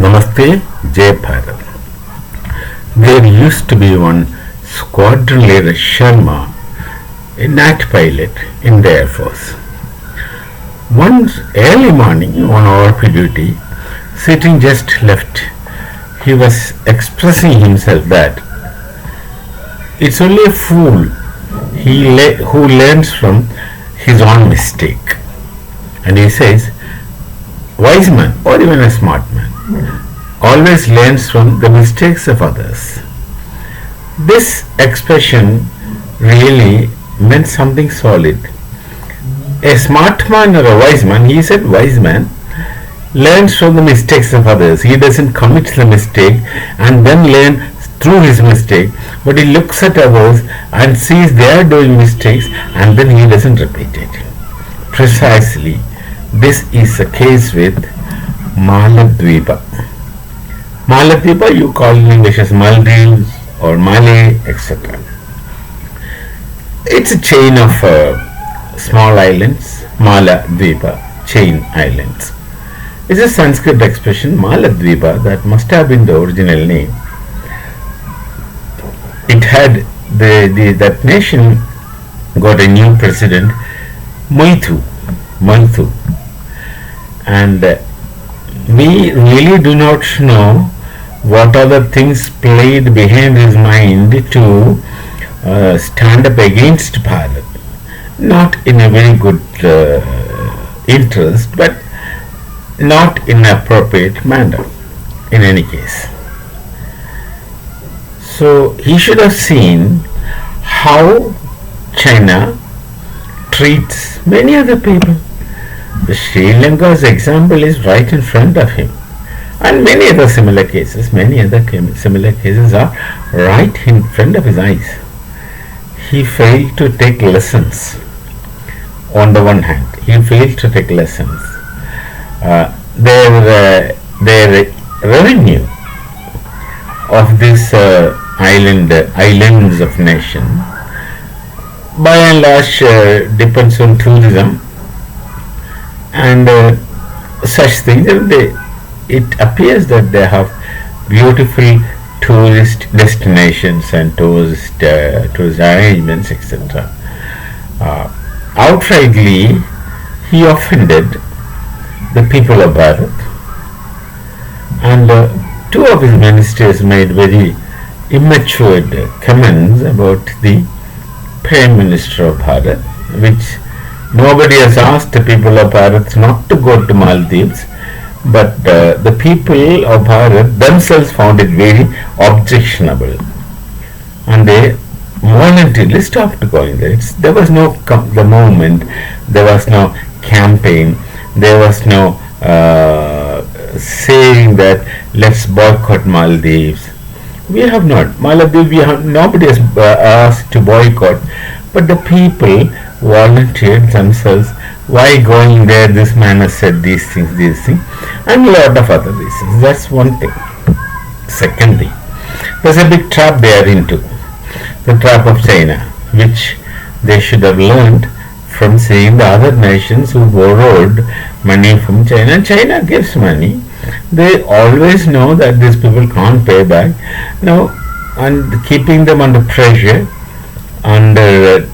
Namaste, Jai Bharat. There used to be one squadron leader Sharma, a night pilot in the Air Force. One early morning on RP duty, sitting just left, he was expressing himself that it's only a fool who learns from his own mistake. And he says, wise man or even a smart man always learns from the mistakes of others. This expression really meant something solid. A smart man or a wise man, he said wise man, learns from the mistakes of others. He doesn't commit the mistake and then learn through his mistake, but he looks at others and sees they are doing mistakes and then he doesn't repeat it. Precisely, this is the case with Maladwipa. Maladwipa you call in English as Maldives or Male, etc. It's a chain of small islands, Maladwipa, chain islands. It's a Sanskrit expression, Maladwipa, that must have been the original name. It had that nation got a new president, Moithu, and we really do not know what are the things played behind his mind to stand up against Bharat. Not in a very good interest, but not in an appropriate manner in any case. So he should have seen how China treats many other people. The Sri Lanka's example is right in front of him, and many other similar cases are right in front of his eyes. He failed to take lessons. On the one hand, he failed to take lessons. Their revenue of this islands of nation by and large depends on tourism and such things. It appears that they have beautiful tourist destinations and tourist arrangements, etc. Outrightly, he offended the people of Bharat, and two of his ministers made very immature comments about the Prime Minister of Bharat, which nobody has asked the people of Bharat not to go to Maldives, but the people of Bharat themselves found it very objectionable, and they voluntarily stopped going there. There was no the movement, there was no campaign, there was no saying that let's boycott Maldives. We have not. Maldives, nobody has asked to boycott, but the people volunteered themselves. Why going there? This man has said these things, and a lot of other reasons. That's one thing. Secondly, there's a big trap they are into, the trap of China, which they should have learned from seeing the other nations who borrowed money from China. China gives money. They always know that these people can't pay back. Now, and keeping them under pressure, under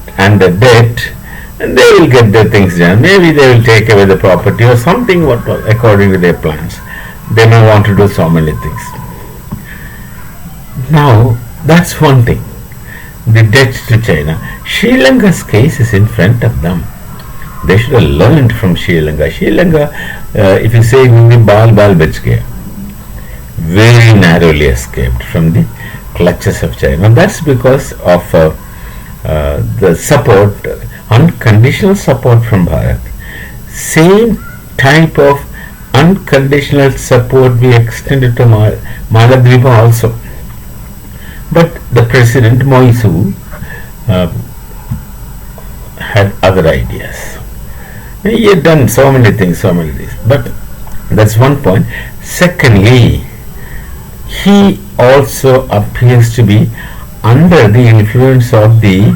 debt, and they will get their things done. Maybe they will take away the property or something according to their plans. They may want to do so many things. Now, that's one thing. The debt to China. Sri Lanka's case is in front of them. They should have learned from Sri Lanka. Sri Lanka, if you say in Hindi, bal bach gaya, very narrowly escaped from the clutches of China. That's because of the support, unconditional support from Bharat. Same type of unconditional support we extended to Maladwipa also. But the President Moithu had other ideas. He had done so many things, but that's one point. Secondly, he also appears to be under the influence of the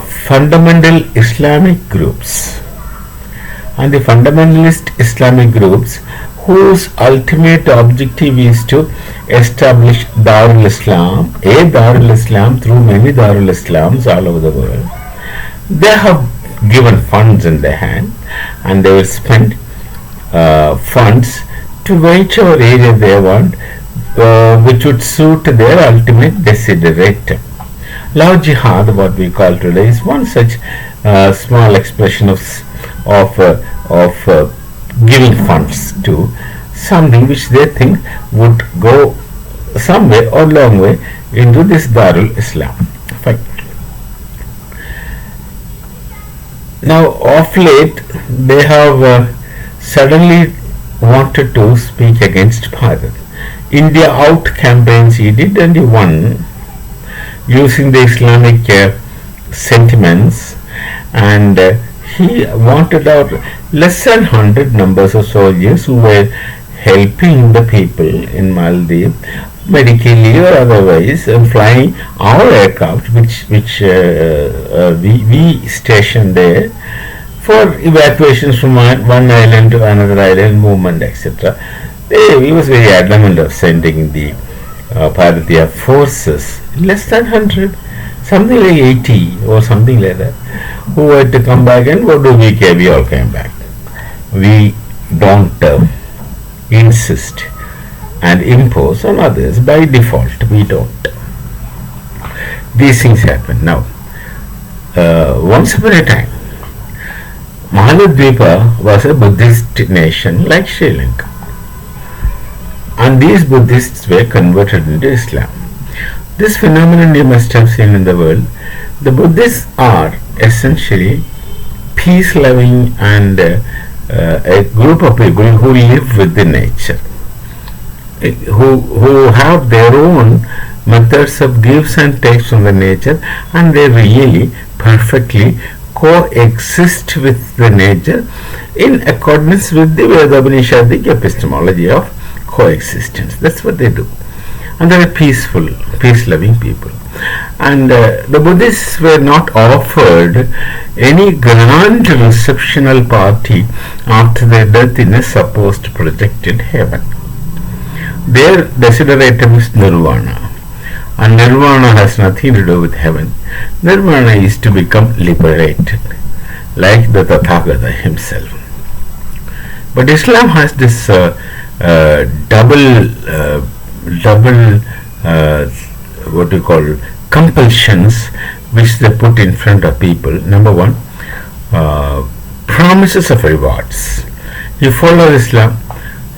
fundamental Islamic groups. And the fundamentalist Islamic groups whose ultimate objective is to establish Darul Islam, a Darul Islam through many Darul Islams all over the world. They have given funds in their hand, and they will spend funds to whichever area they want, which would suit their ultimate desideratum. Love jihad, what we call today, is one such small expression of giving funds to something which they think would go some way or long way into this Darul Islam. Fine. Now, of late, they have suddenly wanted to speak against Bharat. India Out campaigns he did, and he won using the Islamic sentiments, and he wanted out less than 100 numbers of soldiers who were helping the people in Maldives, medically or otherwise, and flying our aircraft, which we stationed there for evacuations from one island to another island, movement, etc. He was very adamant of sending the Bharatiya forces, less than 100, something like 80 or something like that, who had to come back, and what do we care? We all came back. We don't insist and impose on others by default. We don't. These things happen. Now, once upon a time, Maladwipa was a Buddhist nation like Sri Lanka, and these Buddhists were converted into Islam. This phenomenon you must have seen in the world. The Buddhists are essentially peace-loving and a group of people who live with the nature, who have their own methods of gives and takes from the nature, and they really perfectly coexist with the nature in accordance with the Veda-Upanishadic epistemology of coexistence. That's what they do. And they are peaceful, peace-loving people. And the Buddhists were not offered any grand receptional party after their death in a supposed projected heaven. Their desideratum is nirvana, and nirvana has nothing to do with heaven. Nirvana is to become liberated, like the Tathagata himself. But Islam has this double what you call compulsions which they put in front of people. Number one, promises of rewards. You follow Islam,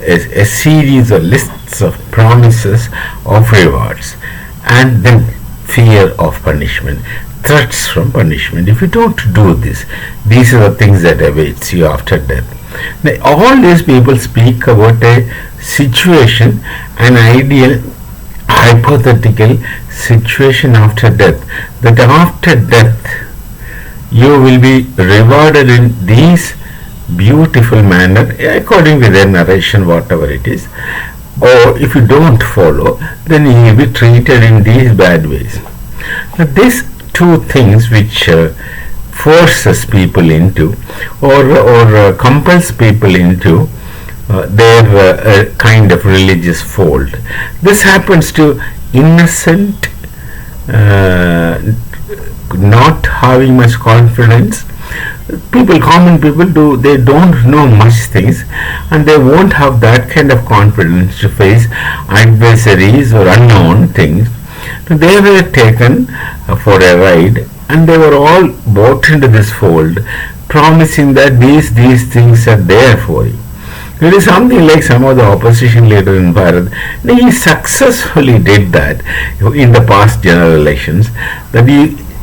a series of lists of promises of rewards, and then fear of punishment, threats from punishment. If you don't do this, these are the things that awaits you after death. Now, all these people speak about a situation, an ideal, hypothetical situation after death, that after death you will be rewarded in these beautiful manner according to their narration, whatever it is, or if you don't follow, then you will be treated in these bad ways. Now, these two things which forces people into or compels people into their kind of religious fold. This happens to innocent, not having much confidence people. Common people they don't know much things, and they won't have that kind of confidence to face adversaries or unknown things. So they were taken for a ride, and they were all brought into this fold, promising that these things are there for you. It is something like some of the opposition leaders in Bharat. He successfully did that in the past general elections, that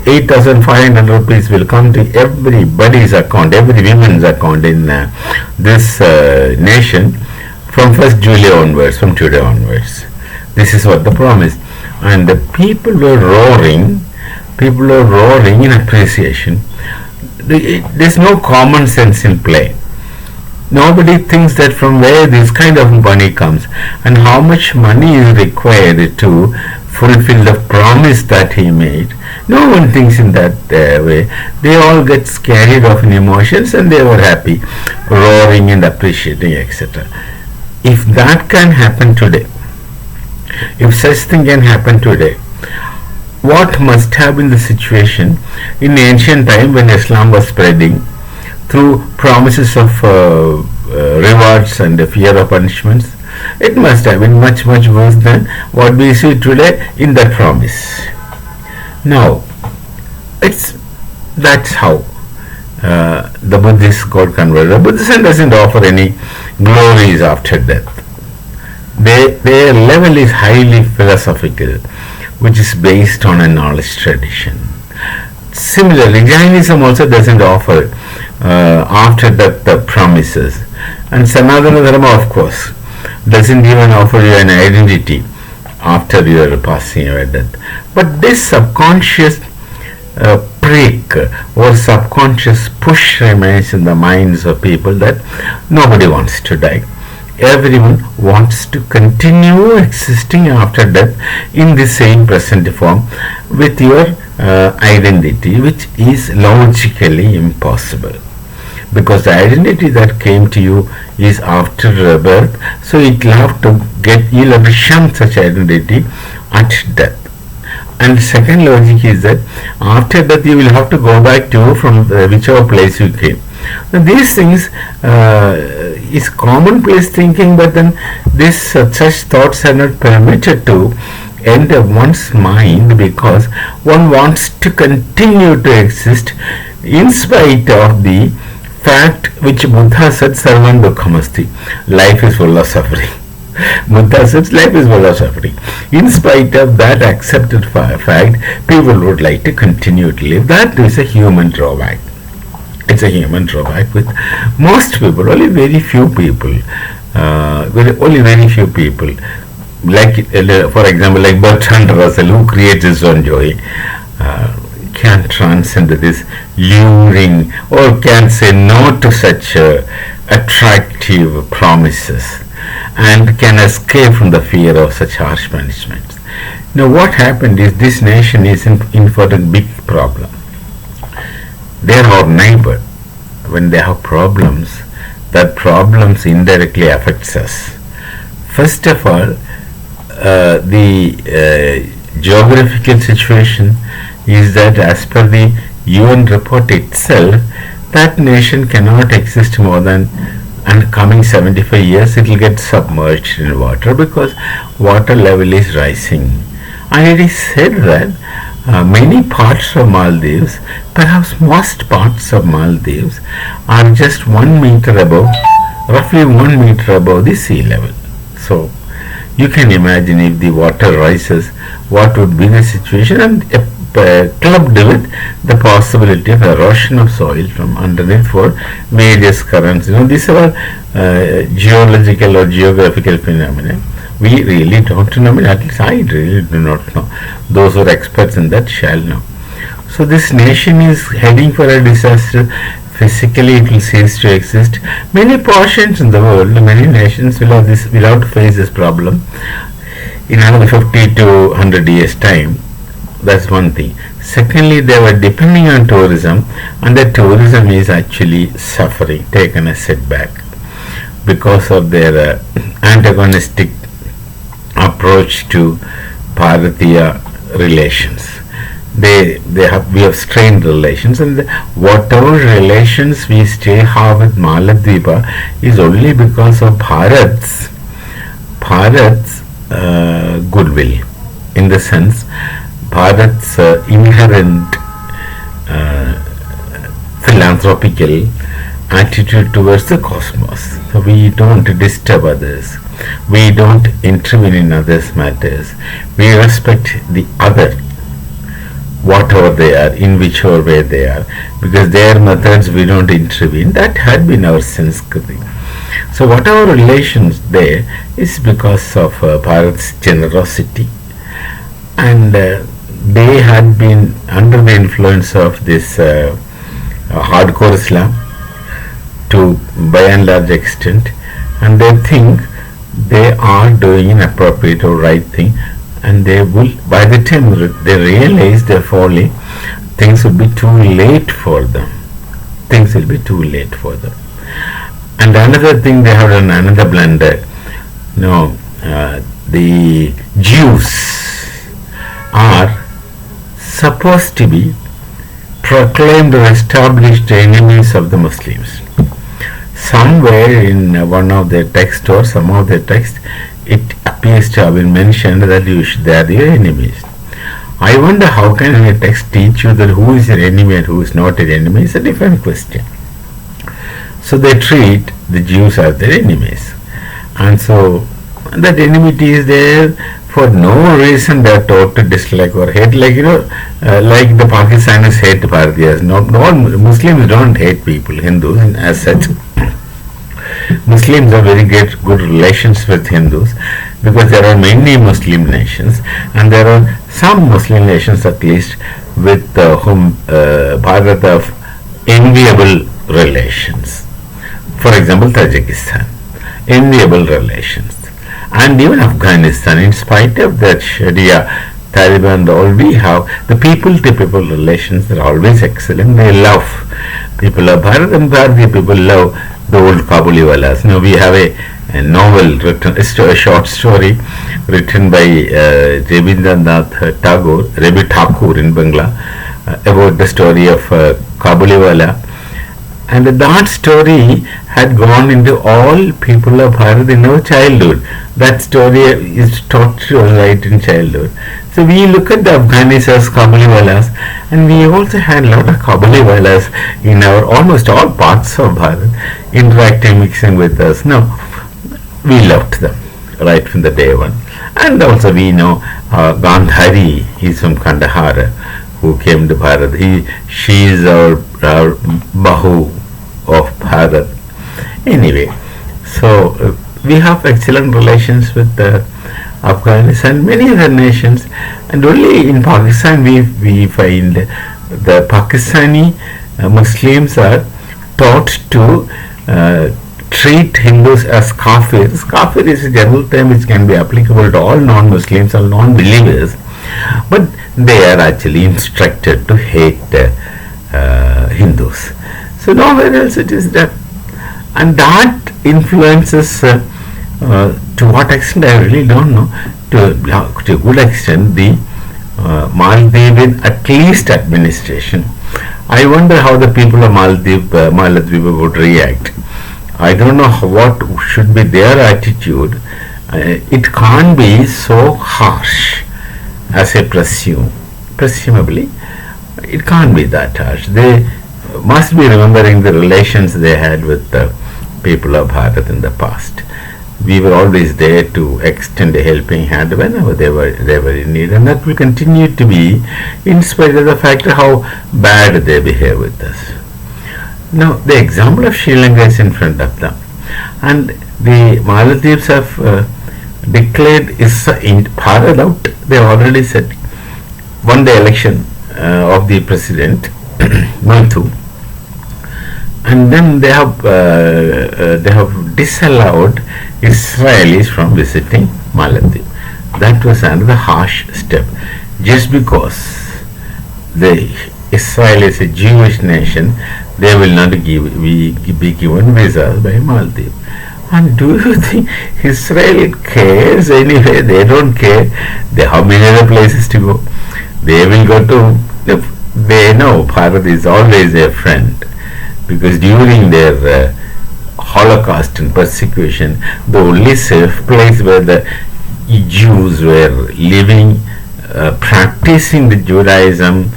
8,500 rupees will come to everybody's account, every woman's account in this nation from 1st July onwards, from today onwards. This is what the promise. And the people were roaring in appreciation. There's no common sense in play. Nobody thinks that from where this kind of money comes and how much money is required to fulfill the promise that he made. No one thinks in that way. They all get carried off in emotions, and they were happy, roaring and appreciating, etc. If that can happen today, if such thing can happen today, what must have been the situation in ancient time when Islam was spreading through promises of rewards and fear of punishments? It must have been much worse than what we see today in that promise. Now, that's how the Buddhists got converted. Buddhism doesn't offer any glories after death. Their level is highly philosophical, which is based on a knowledge tradition. Similarly, Jainism also doesn't offer after death the promises, and Sanatana Dharma, of course, doesn't even offer you an identity after your passing away death. But this subconscious prick or subconscious push remains in the minds of people that nobody wants to die. Everyone wants to continue existing after death in the same present form with your identity, which is logically impossible, because the identity that came to you is after birth, so you'll have to shun such identity at death. And the second logic is that after death you will have to go back to from whichever place you came. Now these things is commonplace thinking, but then such thoughts are not permitted to enter one's mind, because one wants to continue to exist in spite of the fact which Buddha said, Sarvam Dukkhamasti, life is full of suffering. Buddha says life is full of suffering. In spite of that accepted fact, people would like to continue to live. That is a human drawback. It's a human drawback with most people. Only very few people, like for example, like Bertrand Russell, who creates his own joy, can transcend this luring, or can say no to such attractive promises, and can escape from the fear of such harsh punishments. Now what happened is, this nation is in for a big problem. They are our neighbor. When they have problems, that problems indirectly affects us. First of all, the geographical situation is that, as per the UN report itself, that nation cannot exist more than, and coming 75 years it will get submerged in water, because water level is rising. And it is said that many parts of Maldives, perhaps most parts of Maldives, are just 1 meter above, roughly 1 meter above the sea level. So you can imagine, if the water rises, what would be the situation, and clubbed with the possibility of erosion of soil from underneath for various currents. These are geological or geographical phenomena. We really don't know. At least I really do not know. Those who are experts in that shall know. So this nation is heading for a disaster. Physically it will cease to exist. Many portions in the world, many nations will have to face this problem in another 50 to 100 years time. That's one thing. Secondly, they were depending on tourism, and the tourism is actually suffering, taken a setback, because of their antagonistic approach to Bharatiya relations. We have strained relations, and whatever relations we still have with Maladwipa is only because of Bharat's goodwill, in the sense Bharat's inherent philanthropical attitude towards the cosmos. So we don't disturb others. We don't intervene in others' matters. We respect the other, whatever they are, in whichever way they are, because their methods we don't intervene. That had been our Sanskriti. So whatever relations there is because of Bharat's generosity, and they had been under the influence of this hardcore Islam to by and large extent, and they think they are doing an appropriate or right thing, and they will, by the time they realize their folly, things will be too late for them. And another thing they have done, another blunder, No, the Jews are supposed to be proclaimed or established enemies of the Muslims. Somewhere in one of their texts or some of their texts, it appears to have been mentioned that they are their enemies. I wonder how can a text teach you that who is your enemy and who is not your enemy is a different question. So they treat the Jews as their enemies. And so that enmity is there for no reason. They are taught to dislike or hate, like like the Pakistanis hate Bharatiyas. No, Muslims don't hate people, Hindus as such. Muslims have very good relations with Hindus because there are many Muslim nations, and there are some Muslim nations at least with whom Bharat have enviable relations. For example, Tajikistan, enviable relations. And even Afghanistan, in spite of that Sharia, Taliban, all we have, the people-to-people relations are always excellent. They love people of Bharat, and Bharatiya people love the old Kabuliwalas. Now we have a novel written, a short story written by Rabindranath Tagore, Rabi Thakur in Bangla, about the story of Kabuliwala. And that story had gone into all people of Bharat in our childhood. That story is taught to us right in childhood. So we look at the Afghanis as Kabuliwalas, and we also had a lot of Kabuliwalas in our almost all parts of Bharat, interacting, mixing with us. Now, we loved them right from the day one. And also we know Gandhari is from Kandahar, who came to Bharat. She is our Bahu of Bharat. Anyway, so we have excellent relations with Afghanistan and many other nations, and only in Pakistan we find the Pakistani Muslims are taught to treat Hindus as kafirs. Kafir is a general term which can be applicable to all non-Muslims or non-believers, but they are actually instructed to hate Hindus. So nowhere else it is done, and that influences to what extent I really don't know. To a good extent, the Maldivian at least administration. I wonder how the people of Maladwipa would react. I don't know what should be their attitude. It can't be so harsh as I presume. Presumably, it can't be that harsh. They must be remembering the relations they had with the people of Bharat in the past. We were always there to extend a helping hand whenever they were in need, and that will continue to be in spite of the fact of how bad they behave with us. Now, the example of Sri Lanka is in front of them, and the Maldives have declared in Bharat out. They have already said won the election of the president Mathu, and then they have disallowed Israelis from visiting Maldives. That was another harsh step, just because Israel is a Jewish nation. They will not be given visas by Maldives. And do you think Israel cares anyway? They don't care. They have many other places to go. They will go to. They know Bharat is always their friend, because during their Holocaust and persecution, the only safe place where the Jews were living, practicing the Judaism,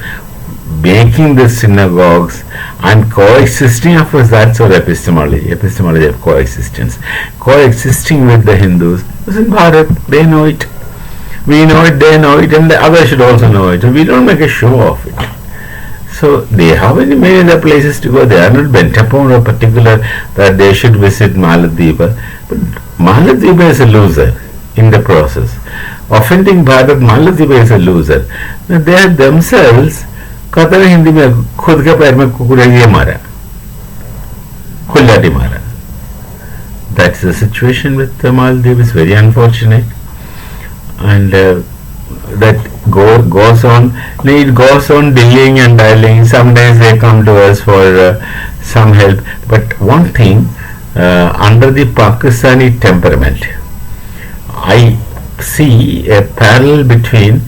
making the synagogues, and coexisting. Of course, that's our epistemology of coexistence. Coexisting with the Hindus was in Bharat. They know it. We know it, they know it, and the others should also know it. We don't make a show of it. So they have many other places to go. They are not bent upon a particular that they should visit Maladwipa. But Maladwipa is a loser in the process. Offending Bharat, Maladwipa is a loser. Now they are themselves कहते हैं हिंदी में खुद के पैर में कुकुरेलिए मारा, खुल्लाटी मारा. That's the situation with the Maldives. Very unfortunate, and that goes on. It goes on dilling and dialing. Sometimes they come to us for some help. But one thing, under the Pakistani temperament, see a parallel between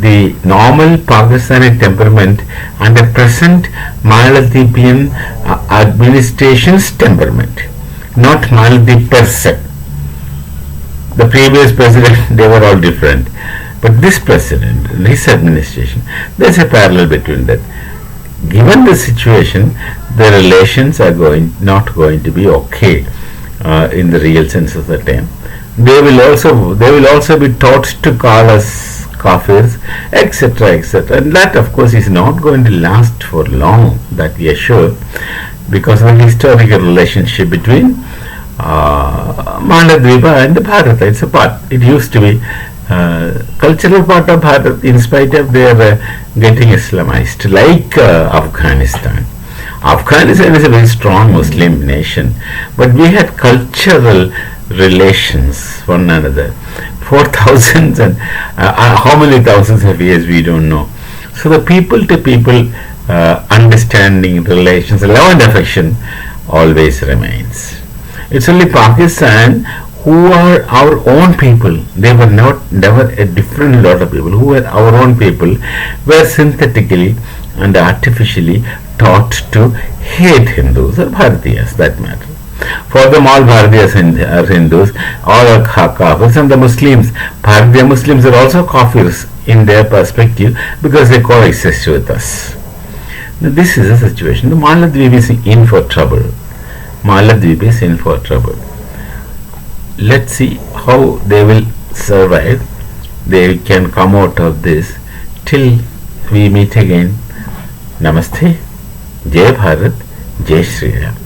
the normal Pakistani temperament and the present Maladwipian administration's temperament, not Maladwip per se. The previous president, they were all different. But this president, this administration, there's a parallel between that. Given the situation, the relations are not going to be okay in the real sense of the term. They will also be taught to call us kafirs, etc., etc. And that, of course, is not going to last for long, that we are sure, because of the historical relationship between Maladwipa and Bharat. It's a part. It used to be cultural part of Bharat, in spite of their getting Islamized, like Afghanistan. Afghanistan is a very strong Muslim nation, but we had cultural relations one another for thousands and how many thousands of years we don't know. So the people to people understanding, relations, love and affection always remains. It's only Pakistan who are our own people. They were never a different lot of people. Who were our own people were synthetically and artificially taught to hate Hindus or Bharatiyas, that matter. For them, all Bharatiyas are Hindus, all are Kafirs, and the Muslims, Bharatiya Muslims are also Kafirs in their perspective because they coexist with us. Now, this is the situation. The Maladwip is in for trouble. Maladwip is in for trouble. Let's see how they will survive. They can come out of this. Till we meet again. Namaste. Jai Bharat. Jai Shri Ram.